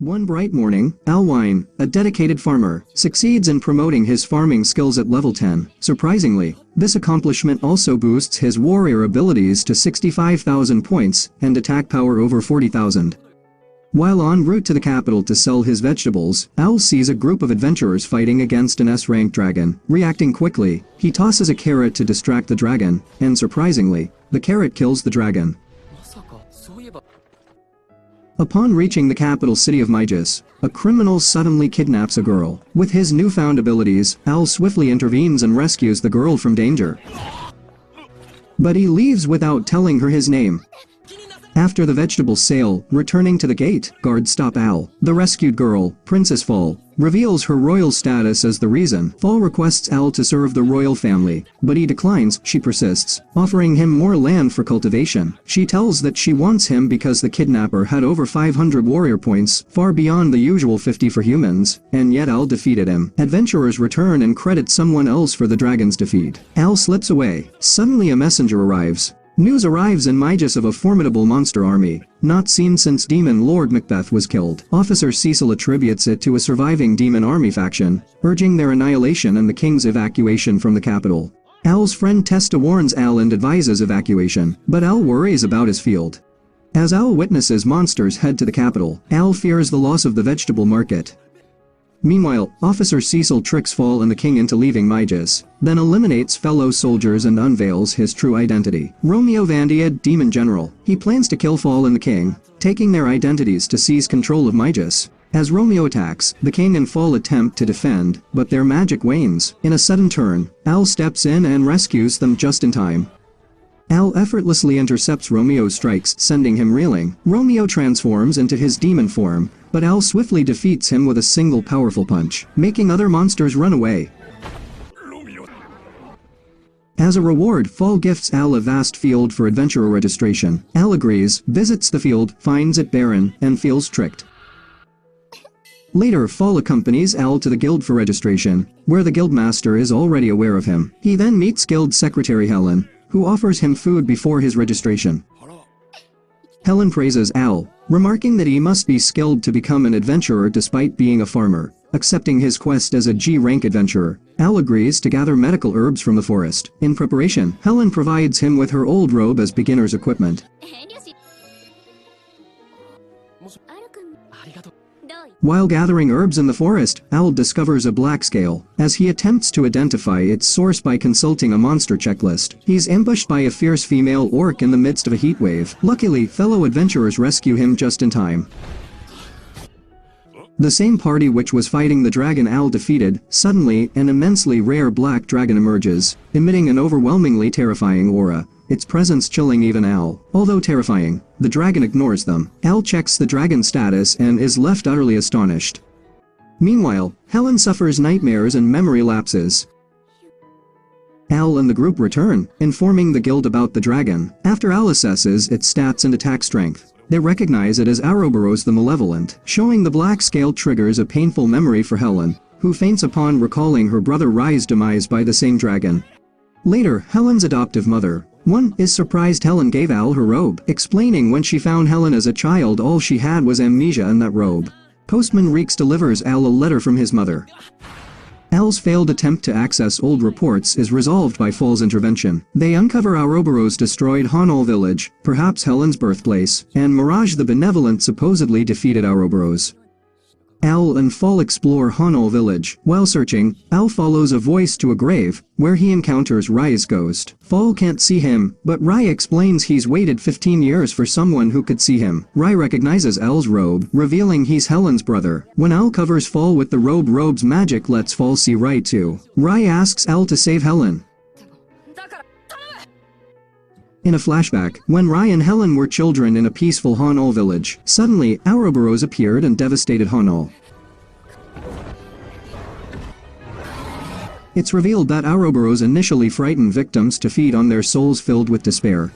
One bright morning, Alwine, a dedicated farmer, succeeds in promoting his farming skills at level 10. Surprisingly, this accomplishment also boosts his warrior abilities to 65,000 points and attack power over 40,000. While en route to the capital to sell his vegetables, Al sees a group of adventurers fighting against an S-rank dragon. Reacting quickly, he tosses a carrot to distract the dragon, and surprisingly, the carrot kills the dragon. Upon reaching the capital city of Mygus, a criminal suddenly kidnaps a girl. With his newfound abilities, Al swiftly intervenes and rescues the girl from danger. But he leaves without telling her his name. After the vegetable sale, returning to the gate, guards stop Al. The rescued girl, Princess Fall, reveals her royal status as the reason. Fall requests Al to serve the royal family, but he declines. She persists, offering him more land for cultivation. She tells that she wants him because the kidnapper had over 500 warrior points, far beyond the usual 50 for humans, and yet Al defeated him. Adventurers return and credit someone else for the dragon's defeat. Al slips away. Suddenly a messenger arrives. News arrives in Mygus of a formidable monster army, not seen since Demon Lord Macbeth was killed. Officer Cecil attributes it to a surviving demon army faction, urging their annihilation and the king's evacuation from the capital. Al's friend Testa warns Al and advises evacuation, but Al worries about his field. As Al witnesses monsters head to the capital, Al fears the loss of the vegetable market. Meanwhile, Officer Cecil tricks Fall and the king into leaving Mygus, then eliminates fellow soldiers and unveils his true identity. Romeo Vandiad, Demon General. He plans to kill Fall and the king, taking their identities to seize control of Mygus. As Romeo attacks, the king and Fall attempt to defend, but their magic wanes. In a sudden turn, Al steps in and rescues them just in time. Al effortlessly intercepts Romeo's strikes, sending him reeling. Romeo transforms into his demon form, but Al swiftly defeats him with a single powerful punch, making other monsters run away. As a reward, Fall gifts Al a vast field for adventurer registration. Al agrees, visits the field, finds it barren, and feels tricked. Later, Fall accompanies Al to the guild for registration, where the guildmaster is already aware of him. He then meets guild secretary Helen, who offers him food before his registration. Helen praises Al, remarking that he must be skilled to become an adventurer despite being a farmer. Accepting his quest as a G-rank adventurer, Al agrees to gather medical herbs from the forest. In preparation, Helen provides him with her old robe as beginner's equipment. While gathering herbs in the forest, Al discovers a black scale. As he attempts to identify its source by consulting a monster checklist, he's ambushed by a fierce female orc in the midst of a heat wave. Luckily, fellow adventurers rescue him just in time. The same party which was fighting the dragon Al defeated, suddenly, an immensely rare black dragon emerges, emitting an overwhelmingly terrifying aura, its presence chilling even Al. Although terrifying, the dragon ignores them. Al checks the dragon's status and is left utterly astonished. Meanwhile, Helen suffers nightmares and memory lapses. Al and the group return, informing the guild about the dragon. After Al assesses its stats and attack strength, they recognize it as Ouroboros the Malevolent. Showing the black scale triggers a painful memory for Helen, who faints upon recalling her brother Rai's demise by the same dragon. Later, Helen's adoptive mother, is surprised Helen gave Al her robe, explaining when she found Helen as a child all she had was amnesia and that robe. Postman Reeks delivers Al a letter from his mother. Al's failed attempt to access old reports is resolved by Fall's intervention. They uncover Ouroboros' destroyed Hanal village, perhaps Helen's birthplace, and Mirage the Benevolent supposedly defeated Ouroboros. Al and Fall explore Hanal village. While searching, Al follows a voice to a grave, where he encounters Rai's ghost. Fall can't see him, but Rai explains he's waited 15 years for someone who could see him. Rai recognizes Al's robe, revealing he's Helen's brother. When Al covers Fall with the robe's magic lets Fall see Rai too. Rai asks Al to save Helen. In a flashback, when Rai and Helen were children in a peaceful Hanal village, suddenly, Ouroboros appeared and devastated Hanal. It's revealed that Ouroboros initially frightened victims to feed on their souls filled with despair.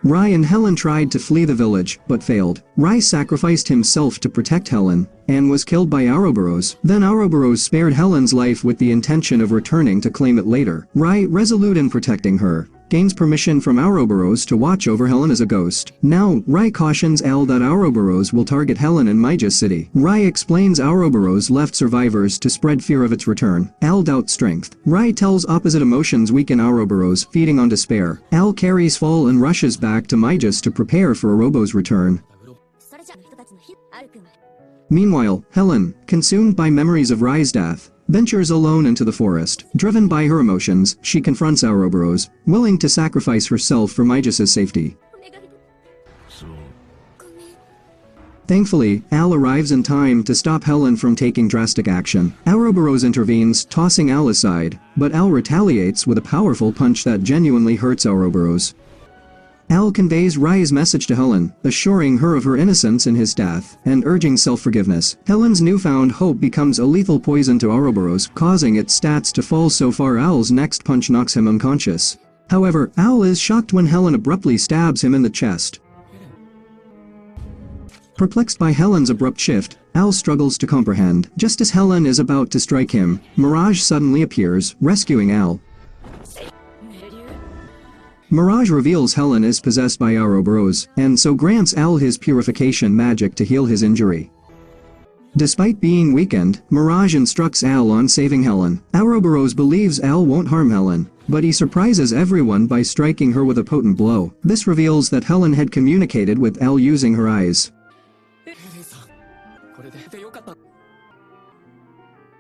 Rai and Helen tried to flee the village, but failed. Rai sacrificed himself to protect Helen, and was killed by Ouroboros. Then Ouroboros spared Helen's life with the intention of returning to claim it later. Rai, resolute in protecting her, gains permission from Ouroboros to watch over Helen as a ghost. Now, Rai cautions Al that Ouroboros will target Helen in Maijas City. Rai explains Ouroboros left survivors to spread fear of its return. Al doubts strength. Rai tells opposite emotions weaken Ouroboros, feeding on despair. Al carries Fall and rushes back to Maijas to prepare for Ouroboros' return. Meanwhile, Helen, consumed by memories of Rai's death, ventures alone into the forest. Driven by her emotions, she confronts Ouroboros, willing to sacrifice herself for Maijas' safety. Thankfully, Al arrives in time to stop Helen from taking drastic action. Ouroboros intervenes, tossing Al aside, but Al retaliates with a powerful punch that genuinely hurts Ouroboros. Al conveys Rai's message to Helen, assuring her of her innocence in his death, and urging self-forgiveness. Helen's newfound hope becomes a lethal poison to Ouroboros, causing its stats to fall so far Al's next punch knocks him unconscious. However, Al is shocked when Helen abruptly stabs him in the chest. Perplexed by Helen's abrupt shift, Al struggles to comprehend. Just as Helen is about to strike him, Mirage suddenly appears, rescuing Al. Mirage reveals Helen is possessed by Ouroboros, and so grants Al his purification magic to heal his injury. Despite being weakened, Mirage instructs Al on saving Helen. Ouroboros believes Al won't harm Helen, but he surprises everyone by striking her with a potent blow. This reveals that Helen had communicated with Al using her eyes.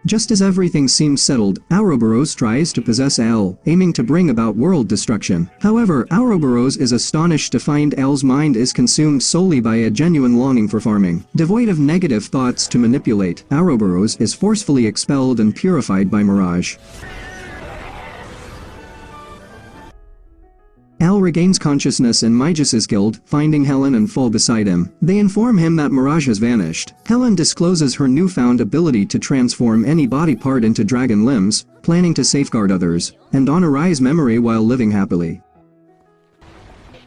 Just as everything seems settled, Ouroboros tries to possess Al, aiming to bring about world destruction. However, Ouroboros is astonished to find Al's mind is consumed solely by a genuine longing for farming. Devoid of negative thoughts to manipulate, Ouroboros is forcefully expelled and purified by Mirage. Al regains consciousness in Maijas' guild, finding Helen and Fall beside him. They inform him that Mirage has vanished. Helen discloses her newfound ability to transform any body part into dragon limbs, planning to safeguard others, and honor Rai's memory while living happily.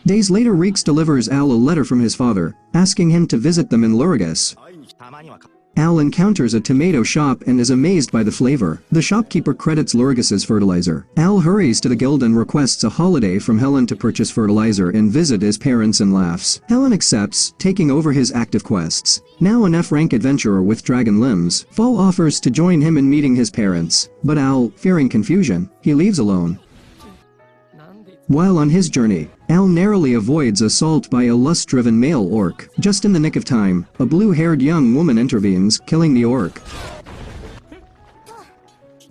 Days later, Reeks delivers Al a letter from his father, asking him to visit them in Lurgus. Al encounters a tomato shop and is amazed by the flavor. The shopkeeper credits Lurgus' fertilizer. Al hurries to the guild and requests a holiday from Helen to purchase fertilizer and visit his parents and laughs. Helen accepts, taking over his active quests. Now an F-rank adventurer with dragon limbs, Fall offers to join him in meeting his parents, but Al, fearing confusion, he leaves alone. While on his journey, Al narrowly avoids assault by a lust-driven male orc. Just in the nick of time, a blue-haired young woman intervenes, killing the orc.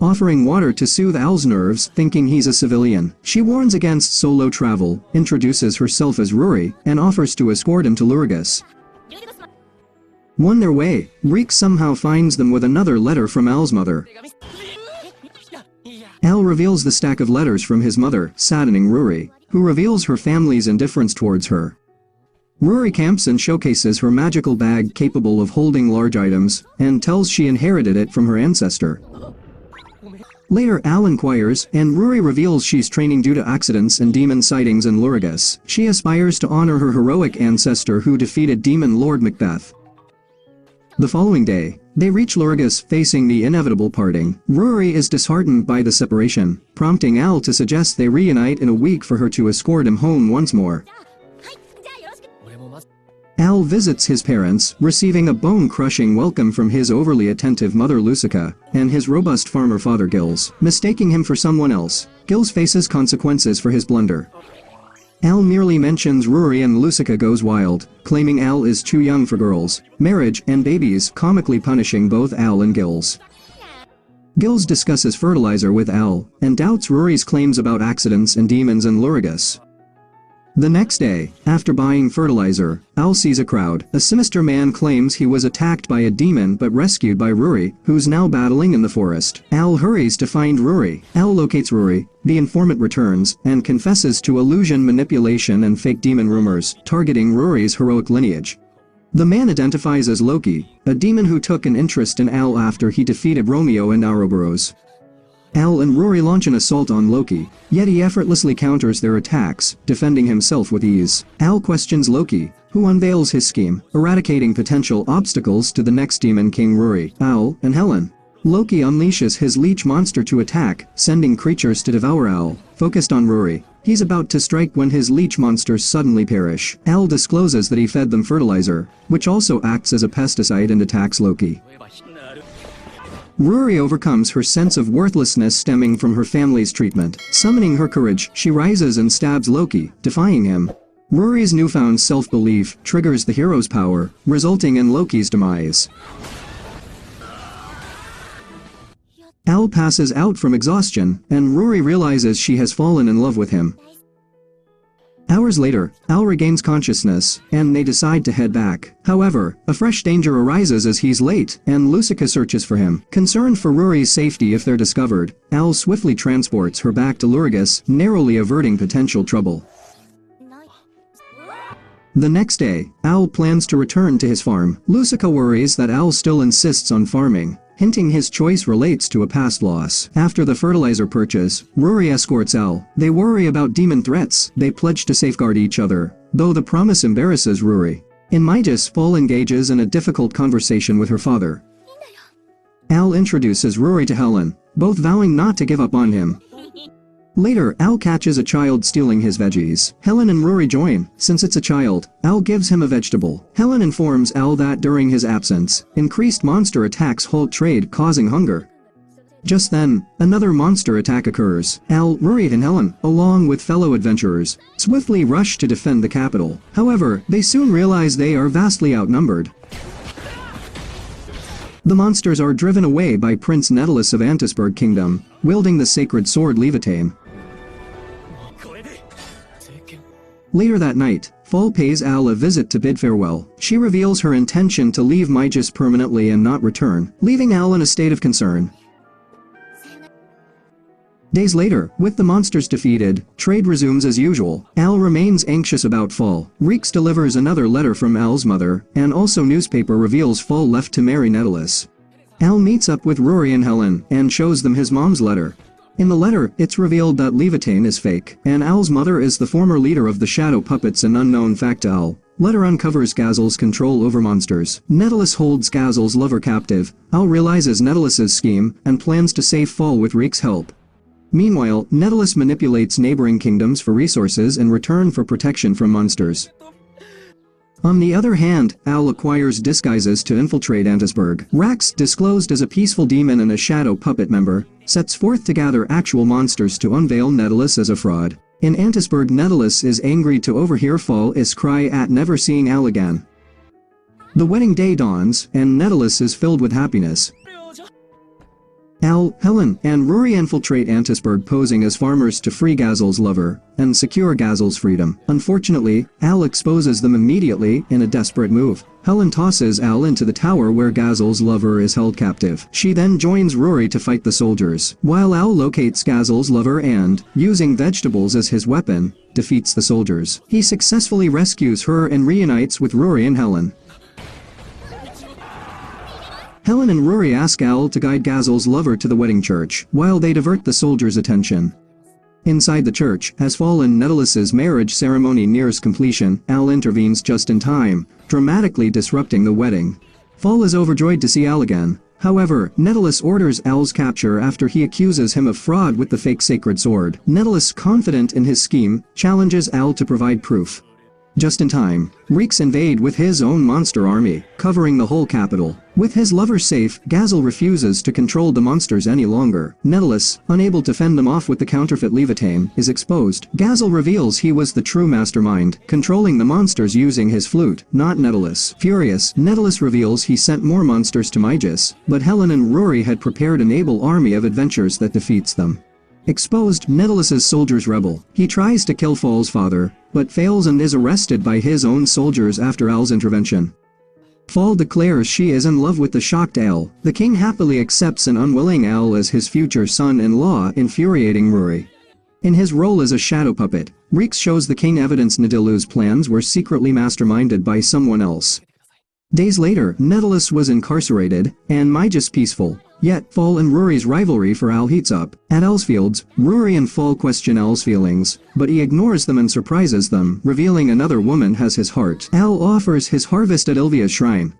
Offering water to soothe Al's nerves, thinking he's a civilian, she warns against solo travel, introduces herself as Ruri, and offers to escort him to Lurgus. On their way, Reek somehow finds them with another letter from Al's mother. Al reveals the stack of letters from his mother, saddening Ruri, who reveals her family's indifference towards her. Ruri camps and showcases her magical bag capable of holding large items, and tells she inherited it from her ancestor. Later, Al inquires, and Ruri reveals she's training due to accidents and demon sightings in Lurgus. She aspires to honor her heroic ancestor who defeated Demon Lord Macbeth. The following day, they reach Lurgus, facing the inevitable parting. Ruri is disheartened by the separation, prompting Al to suggest they reunite in a week for her to escort him home once more. Al visits his parents, receiving a bone-crushing welcome from his overly attentive mother Lucica, and his robust farmer father Gills. Mistaking him for someone else, Gills faces consequences for his blunder. Al merely mentions Ruri and Lucica goes wild, claiming Al is too young for girls, marriage, and babies, comically punishing both Al and Gills. Gills discusses fertilizer with Al, and doubts Ruri's claims about accidents and demons in Lurgus. The next day, after buying fertilizer, Al sees a crowd. A sinister man claims he was attacked by a demon but rescued by Ruri, who's now battling in the forest. Al hurries to find Ruri. Al locates Ruri, the informant returns, and confesses to illusion manipulation and fake demon rumors, targeting Ruri's heroic lineage. The man identifies as Loki, a demon who took an interest in Al after he defeated Romeo and Ouroboros. Al and Ruri launch an assault on Loki, yet he effortlessly counters their attacks, defending himself with ease. Al questions Loki, who unveils his scheme, eradicating potential obstacles to the next demon king Ruri, Al, and Helen. Loki unleashes his leech monster to attack, sending creatures to devour Al. Focused on Ruri, He's about to strike when his leech monsters suddenly perish. Al discloses that he fed them fertilizer, which also acts as a pesticide and attacks Loki. Ruri overcomes her sense of worthlessness stemming from her family's treatment. Summoning her courage, she rises and stabs Loki, defying him. Ruri's newfound self-belief triggers the hero's power, resulting in Loki's demise. Al passes out from exhaustion, and Ruri realizes she has fallen in love with him. Hours later, Al regains consciousness, and they decide to head back. However, a fresh danger arises as he's late, and Nazeka searches for him. Concerned for Ruri's safety if they're discovered, Al swiftly transports her back to Lurgus, narrowly averting potential trouble. The next day, Al plans to return to his farm. Nazeka worries that Al still insists on farming, hinting his choice relates to a past loss. After the fertilizer purchase, Ruri escorts Al. They worry about demon threats. They pledge to safeguard each other, though the promise embarrasses Ruri. In Magus, Fall engages in a difficult conversation with her father. Al introduces Ruri to Helen, both vowing not to give up on him. Later, Al catches a child stealing his veggies. Helen and Ruri join. Since it's a child, Al gives him a vegetable. Helen informs Al that during his absence, increased monster attacks halt trade, causing hunger. Just then, another monster attack occurs. Al, Ruri and Helen, along with fellow adventurers, swiftly rush to defend the capital. However, they soon realize they are vastly outnumbered. The monsters are driven away by Prince Nautilus of Antisburg Kingdom, wielding the sacred sword Levitain. Later that night, Fall pays Al a visit to bid farewell. She reveals her intention to leave Magus permanently and not return, leaving Al in a state of concern. Days later, with the monsters defeated, trade resumes as usual. Al remains anxious about Fall. Reeks delivers another letter from Al's mother, and also newspaper reveals Fall left to marry Nautilus. Al meets up with Ruri and Helen, and shows them his mom's letter. In the letter, it's revealed that Levitain is fake, and Al's mother is the former leader of the Shadow Puppets, an unknown fact to Al. Letter uncovers Gazel's control over monsters. Nautilus holds Gazel's lover captive. Al realizes Nautilus's scheme, and plans to save Fall with Reek's help. Meanwhile, Nautilus manipulates neighboring kingdoms for resources in return for protection from monsters. On the other hand, Al acquires disguises to infiltrate Antisburg. Rax, disclosed as a peaceful demon and a shadow puppet member, sets forth to gather actual monsters to unveil Nautilus as a fraud. In Antisburg, Nautilus is angry to overhear Fall's cry at never seeing Al again. The wedding day dawns, and Nautilus is filled with happiness. Al, Helen, and Ruri infiltrate Antisburg posing as farmers to free Gazel's lover, and secure Gazel's freedom. Unfortunately, Al exposes them immediately in a desperate move. Helen tosses Al into the tower where Gazel's lover is held captive. She then joins Ruri to fight the soldiers, while Al locates Gazel's lover and, using vegetables as his weapon, defeats the soldiers. He successfully rescues her and reunites with Ruri and Helen. Helen and Ruri ask Al to guide Gazel's lover to the wedding church, while they divert the soldiers' attention. Inside the church, as Fall and Nautilus's marriage ceremony nears completion, Al intervenes just in time, dramatically disrupting the wedding. Fall is overjoyed to see Al again. However, Nautilus orders Al's capture after he accuses him of fraud with the fake sacred sword. Nautilus, confident in his scheme, challenges Al to provide proof. Just in time, Reeks invade with his own monster army, covering the whole capital. With his lover safe, Gazel refuses to control the monsters any longer. Nautilus, unable to fend them off with the counterfeit Levitain, is exposed. Gazel reveals he was the true mastermind, controlling the monsters using his flute, not Nautilus. Furious, Nautilus reveals he sent more monsters to Magus, but Helen and Ruri had prepared an able army of adventurers that defeats them. Exposed, Nautilus's soldiers rebel. He tries to kill Fall's father, but fails and is arrested by his own soldiers after Al's intervention. Fall declares she is in love with the shocked Al. The king happily accepts an unwilling Al as his future son-in-law, infuriating Ruri. In his role as a shadow puppet, Reeks shows the king evidence Nadilu's plans were secretly masterminded by someone else. Days later, Nautilus was incarcerated, and Magus peaceful. Yet, Fall and Ruri's rivalry for Al heats up. At Elsfield's, Ruri and Fall question Al's feelings, but he ignores them and surprises them, revealing another woman has his heart. Al offers his harvest at Ilvia's shrine.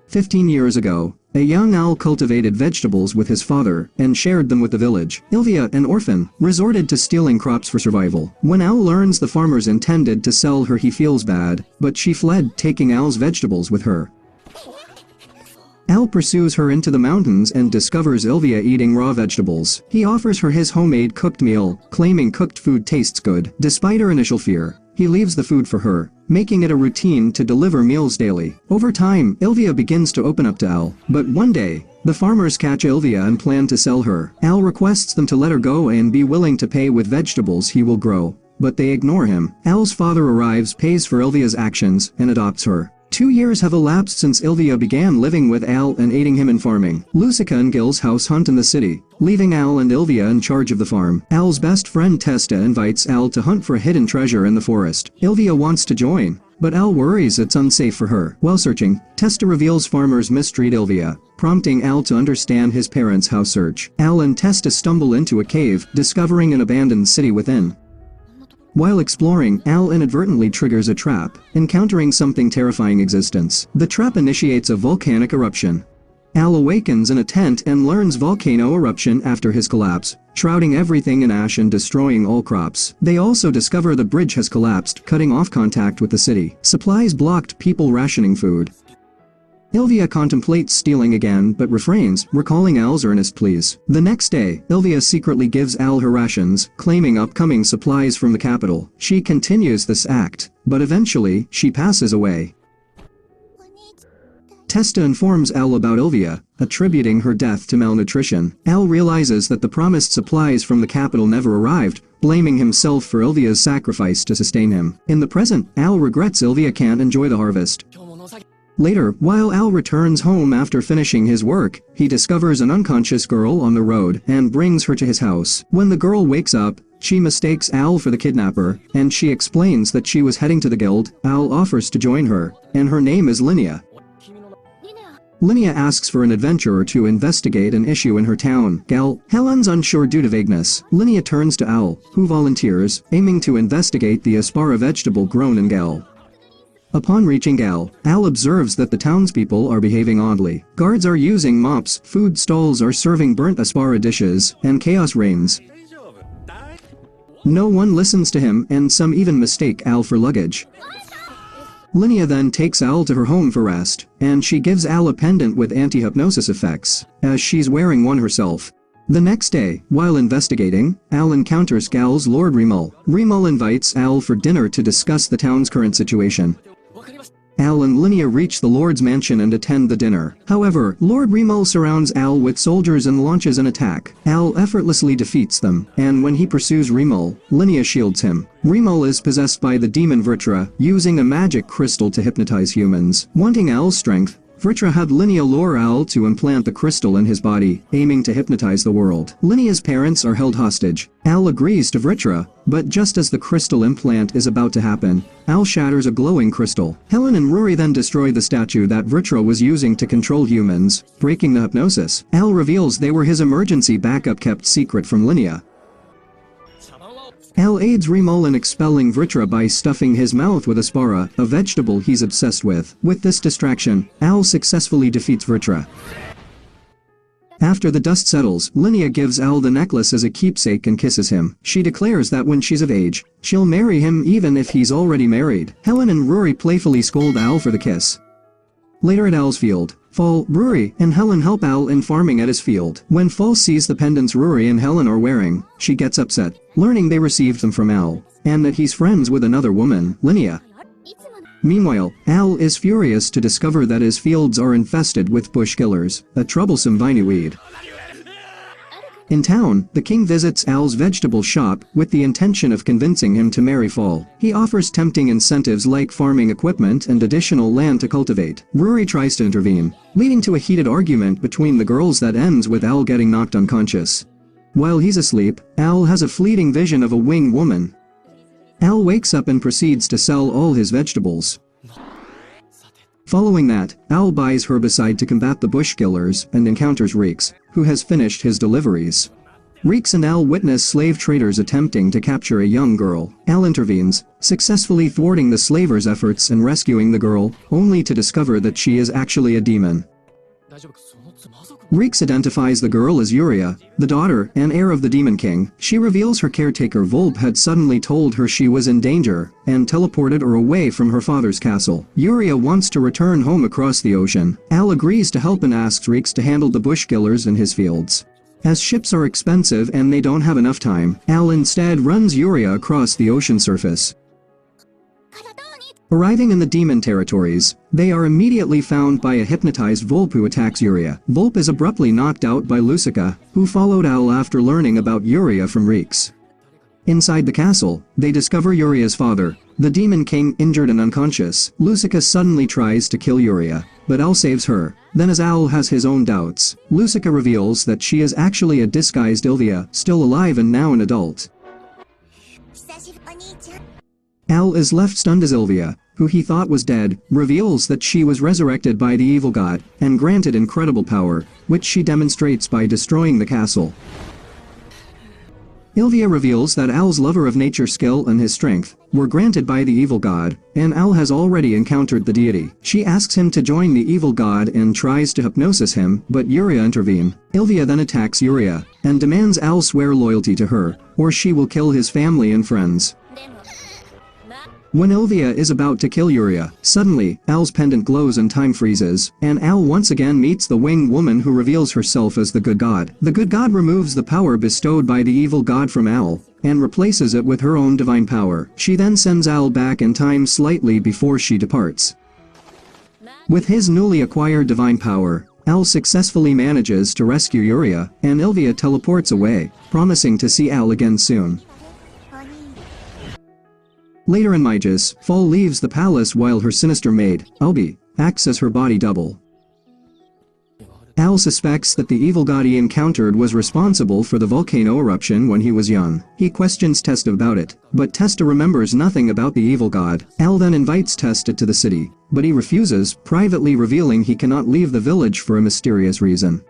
15 years ago, A young Al cultivated vegetables with his father and shared them with the village. Ilvia, an orphan, resorted to stealing crops for survival. When Al learns the farmers intended to sell her, he feels bad, but she fled, taking Al's vegetables with her. Al pursues her into the mountains and discovers Ilvia eating raw vegetables. He offers her his homemade cooked meal, claiming cooked food tastes good. Despite her initial fear, he leaves the food for her, making it a routine to deliver meals daily. Over time, Ilvia begins to open up to Al, but one day, the farmers catch Ilvia and plan to sell her. Al requests them to let her go and be willing to pay with vegetables he will grow, but they ignore him. Al's father arrives, pays for Ilvia's actions, and adopts her. 2 years have elapsed since Ilvia began living with Al and aiding him in farming. Lucica and Gil's house hunt in the city, leaving Al and Ilvia in charge of the farm. Al's best friend Testa invites Al to hunt for a hidden treasure in the forest. Ilvia wants to join, but Al worries it's unsafe for her. While searching, Testa reveals farmers mistreat Ilvia, prompting Al to understand his parents' house search. Al and Testa stumble into a cave, discovering an abandoned city within. While exploring, Al inadvertently triggers a trap, encountering something terrifying existence. The trap initiates a volcanic eruption. Al awakens in a tent and learns volcano eruption after his collapse, shrouding everything in ash and destroying all crops. They also discover the bridge has collapsed, cutting off contact with the city. Supplies blocked, people rationing food. Ilvia contemplates stealing again but refrains, recalling Al's earnest pleas. The next day, Ilvia secretly gives Al her rations, claiming upcoming supplies from the capital. She continues this act, but eventually, she passes away. Testa informs Al about Ilvia, attributing her death to malnutrition. Al realizes that the promised supplies from the capital never arrived, blaming himself for Ilvia's sacrifice to sustain him. In the present, Al regrets Ilvia can't enjoy the harvest. Later, while Al returns home after finishing his work, he discovers an unconscious girl on the road and brings her to his house. When the girl wakes up, she mistakes Al for the kidnapper, and she explains that she was heading to the guild. Al offers to join her, and her name is Linnea. Linnea asks for an adventurer to investigate an issue in her town, Gal. Helen's unsure due to vagueness. Linnea turns to Al, who volunteers, aiming to investigate the aspara vegetable grown in Gal. Upon reaching Gal, Al observes that the townspeople are behaving oddly. Guards are using mops, food stalls are serving burnt aspara dishes, and chaos reigns. No one listens to him, and some even mistake Al for luggage. Linnea then takes Al to her home for rest, and she gives Al a pendant with anti-hypnosis effects, as she's wearing one herself. The next day, while investigating, Al encounters Gal's Lord Remul. Remul invites Al for dinner to discuss the town's current situation. Al and Linnea reach the Lord's mansion and attend the dinner. However, Lord Remul surrounds Al with soldiers and launches an attack. Al effortlessly defeats them, and when he pursues Remul, Linnea shields him. Remul is possessed by the demon Vritra, using a magic crystal to hypnotize humans. Wanting Al's strength, Vritra had Linnea lure Al to implant the crystal in his body, aiming to hypnotize the world. Linnea's parents are held hostage. Al agrees to Vritra, but just as the crystal implant is about to happen, Al shatters a glowing crystal. Helen and Rory then destroy the statue that Vritra was using to control humans, breaking the hypnosis. Al reveals they were his emergency backup kept secret from Linnea. Al aids Remul in expelling Vritra by stuffing his mouth with aspara, a vegetable he's obsessed with. With this distraction, Al successfully defeats Vritra. After the dust settles, Linnea gives Al the necklace as a keepsake and kisses him. She declares that when she's of age, she'll marry him even if he's already married. Helen and Rory playfully scold Al for the kiss. Later at Al's field, Fall, Rory, and Helen help Al in farming at his field. When Fall sees the pendants Rory and Helen are wearing, she gets upset, learning they received them from Al, and that he's friends with another woman, Linnea. Meanwhile, Al is furious to discover that his fields are infested with bush killers, a troublesome viny weed. In town, the king visits Al's vegetable shop with the intention of convincing him to marry Fall. He offers tempting incentives like farming equipment and additional land to cultivate. Rory tries to intervene, leading to a heated argument between the girls that ends with Al getting knocked unconscious. While he's asleep, Al has a fleeting vision of a winged woman. Al wakes up and proceeds to sell all his vegetables. Following that, Al buys herbicide to combat the bush killers and encounters Reeks, who has finished his deliveries. Reeks and Al witness slave traders attempting to capture a young girl. Al intervenes, successfully thwarting the slavers' efforts and rescuing the girl, only to discover that she is actually a demon. Reeks identifies the girl as Yuria, the daughter and heir of the Demon King. She reveals her caretaker Volp had suddenly told her she was in danger and teleported her away from her father's castle. Yuria wants to return home across the ocean. Al agrees to help and asks Reeks to handle the bush killers in his fields. As ships are expensive and they don't have enough time, Al instead runs Yuria across the ocean surface. Arriving in the demon territories, they are immediately found by a hypnotized Volp who attacks Yuria. Volp is abruptly knocked out by Lucica, who followed Al after learning about Yuria from Reeks. Inside the castle, they discover Yuria's father, the Demon King, injured and unconscious. Lucica suddenly tries to kill Yuria, but Al saves her. Then as Al has his own doubts, Lucica reveals that she is actually a disguised Ilvia, still alive and now an adult. Al is left stunned as Ilvia, who he thought was dead, reveals that she was resurrected by the evil god, and granted incredible power, which she demonstrates by destroying the castle. Ilvia reveals that Al's lover of nature skill and his strength were granted by the evil god, and Al has already encountered the deity. She asks him to join the evil god and tries to hypnosis him, but Yuria intervenes. Ilvia then attacks Yuria, and demands Al swear loyalty to her, or she will kill his family and friends. When Ilvia is about to kill Yuria, suddenly, Al's pendant glows and time freezes, and Al once again meets the winged woman who reveals herself as the good god. The good god removes the power bestowed by the evil god from Al, and replaces it with her own divine power. She then sends Al back in time slightly before she departs. With his newly acquired divine power, Al successfully manages to rescue Yuria, and Ilvia teleports away, promising to see Al again soon. Later in Magus, Fall leaves the palace while her sinister maid, Albi, acts as her body double. Al suspects that the evil god he encountered was responsible for the volcano eruption when he was young. He questions Testa about it, but Testa remembers nothing about the evil god. Al then invites Testa to the city, but he refuses, privately revealing he cannot leave the village for a mysterious reason.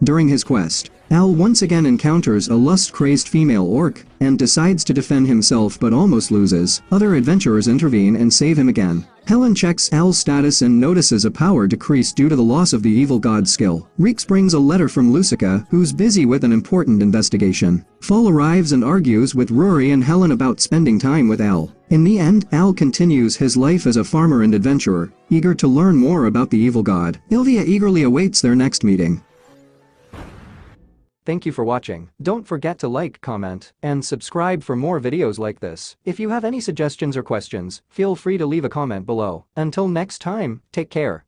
During his quest, Al once again encounters a lust-crazed female orc, and decides to defend himself but almost loses. Other adventurers intervene and save him again. Helen checks Al's status and notices a power decrease due to the loss of the evil god's skill. Reeks brings a letter from Lucica, who's busy with an important investigation. Fall arrives and argues with Rory and Helen about spending time with Al. In the end, Al continues his life as a farmer and adventurer, eager to learn more about the evil god. Ilvia eagerly awaits their next meeting. Thank you for watching. Don't forget to like, comment, and subscribe for more videos like this. If you have any suggestions or questions, feel free to leave a comment below. Until next time, take care.